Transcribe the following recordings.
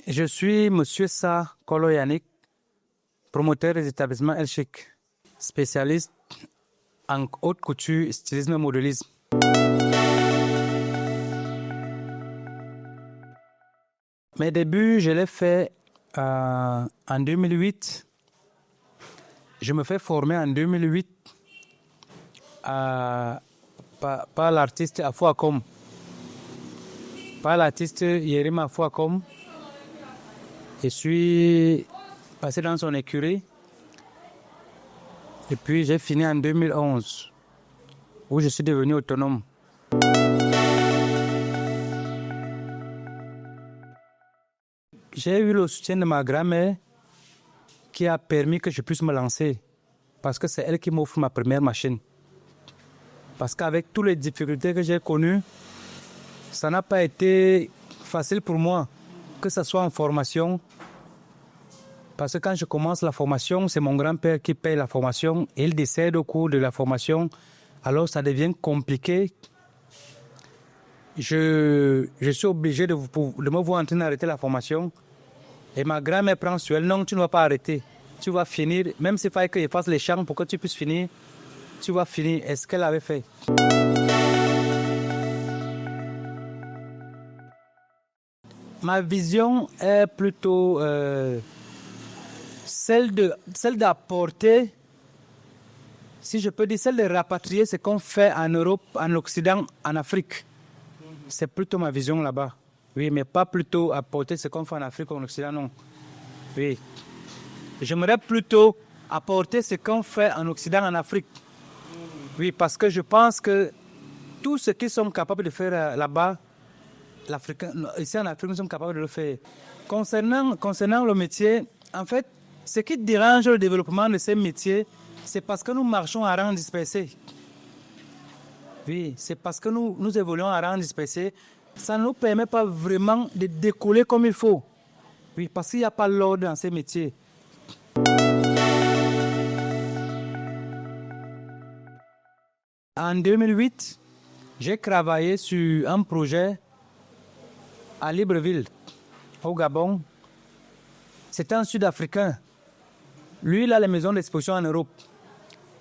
Je suis Monsieur Sa Kolo Yannick, promoteur des établissements El Chic, spécialiste en haute couture, stylisme et modélisme. Mes débuts, je l'ai fait en 2008. Je me fais former en 2008 par l'artiste Afouakom, par l'artiste Yerim Afouakom. Je suis passé dans son écurie et puis j'ai fini en 2011 où je suis devenu autonome. J'ai eu le soutien de ma grand-mère qui a permis que je puisse me lancer parce que c'est elle qui m'offre ma première machine. Parce qu'avec toutes les difficultés que j'ai connues, ça n'a pas été facile pour moi, que ce soit en formation. Parce que quand je commence la formation, c'est mon grand-père qui paye la formation et il décède au cours de la formation. Alors ça devient compliqué. Je suis obligé de me voir en train d'arrêter la formation. Et ma grand-mère prend sur elle, non, tu ne vas pas arrêter. Tu vas finir, même s'il fallait que je fasse les chants pour que tu puisses finir, tu vas finir. Est-ce qu'elle avait fait? Ma vision est plutôt celle d'apporter, si je peux dire, celle de rapatrier ce qu'on fait en Europe, en Occident, en Afrique. C'est plutôt ma vision là-bas. Oui, mais pas plutôt apporter ce qu'on fait en Afrique ou en Occident, non. Oui. J'aimerais plutôt apporter ce qu'on fait en Occident, en Afrique. Oui, parce que je pense que tout ce qu'ils sont capables de faire là-bas, ici en Afrique, nous sommes capables de le faire. Concernant le métier, en fait, ce qui dérange le développement de ces métiers, c'est parce que nous marchons à rang dispersé. Oui, c'est parce que nous évoluons à rang dispersé. Ça ne nous permet pas vraiment de décoller comme il faut. Oui, parce qu'il n'y a pas l'ordre dans ces métiers. En 2008, j'ai travaillé sur un projet à Libreville, au Gabon. C'était un Sud-Africain. Lui, il a les maisons d'exposition en Europe.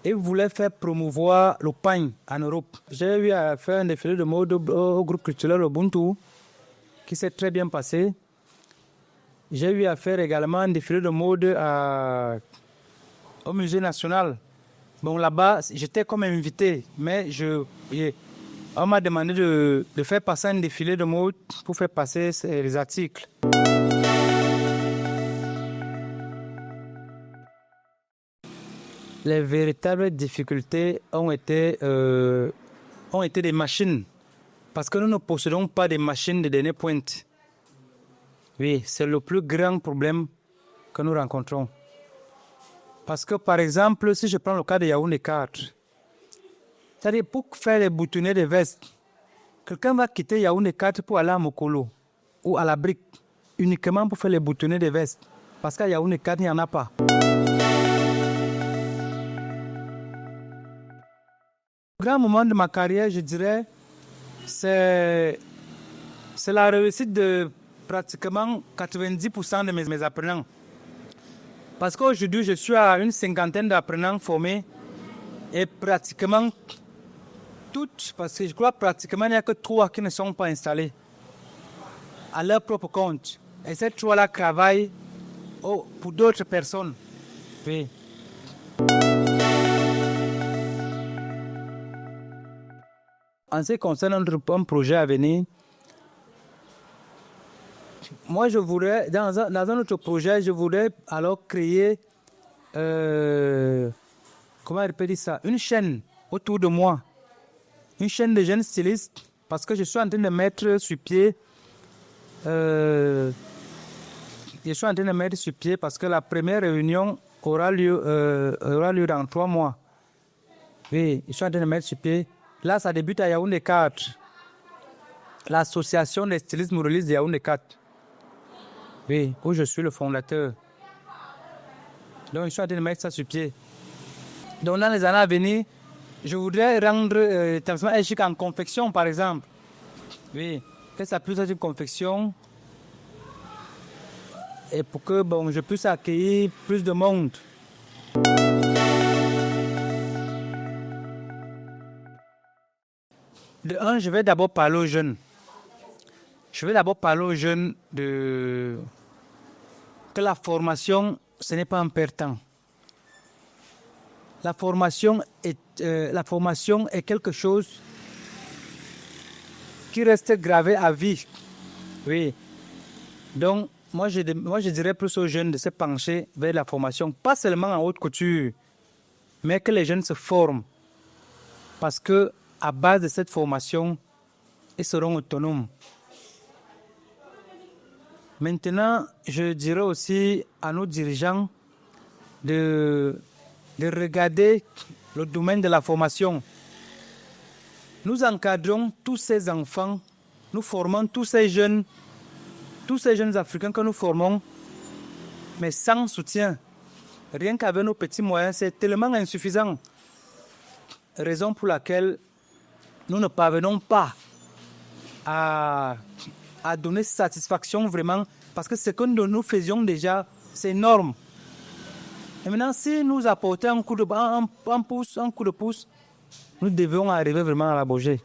Et voulait faire promouvoir le pain en Europe. J'ai eu à faire un défilé de mode au groupe culturel Ubuntu, qui s'est très bien passé. J'ai eu à faire également un défilé de mode au Musée national. Bon, là-bas, j'étais comme invité, mais on m'a demandé de faire passer un défilé de mode pour faire passer les articles. Les véritables difficultés ont été des machines, parce que nous ne possédons pas des machines de dernière pointe. Oui, c'est le plus grand problème que nous rencontrons. Parce que, par exemple, si je prends le cas de Yaoundé 4, c'est-à-dire pour faire les boutonnets de veste, quelqu'un va quitter Yaoundé 4 pour aller à Mokolo ou à la brique, uniquement pour faire les boutonnets de veste, parce qu'à Yaoundé 4, il n'y en a pas. Le grand moment de ma carrière, je dirais, c'est la réussite de pratiquement 90% de mes apprenants. Parce qu'aujourd'hui, je suis à une cinquantaine d'apprenants formés et pratiquement toutes, parce que je crois pratiquement il n'y a que 3 qui ne sont pas installés à leur propre compte. Et ces 3-là travaillent pour d'autres personnes. Oui. En ce qui concerne un projet à venir, moi je voudrais, dans un autre projet, je voudrais alors créer, comment on peut dire ça, une chaîne autour de moi, une chaîne de jeunes stylistes, parce que je suis en train de mettre sur pied, parce que la première réunion aura lieu dans 3 mois. Oui, je suis en train de mettre sur pied. Là, ça débute à Yaoundé 4. L'association des stylistes modélistes de Yaoundé 4. Oui, où je suis le fondateur. Donc, je suis en train de mettre ça sur pied. Donc, dans les années à venir, je voudrais rendre l'établissement El Chic en confection, par exemple. Oui, que ça puisse être une confection et pour que je puisse accueillir plus de monde. De un, je vais d'abord parler aux jeunes. Je vais d'abord parler aux jeunes que la formation, ce n'est pas un perdant. La formation est quelque chose qui reste gravé à vie. Oui. Donc, moi je dirais plus aux jeunes de se pencher vers la formation, pas seulement en haute couture, mais que les jeunes se forment. Parce que à base de cette formation, ils seront autonomes. Maintenant, je dirais aussi à nos dirigeants de regarder le domaine de la formation. Nous encadrons tous ces enfants, nous formons tous ces jeunes Africains que nous formons, mais sans soutien. Rien qu'avec nos petits moyens, c'est tellement insuffisant. Raison pour laquelle nous ne parvenons pas à donner satisfaction vraiment, parce que ce que nous faisions déjà, c'est énorme. Et maintenant, si nous apportons un coup de pouce, nous devons arriver vraiment à l'apogée.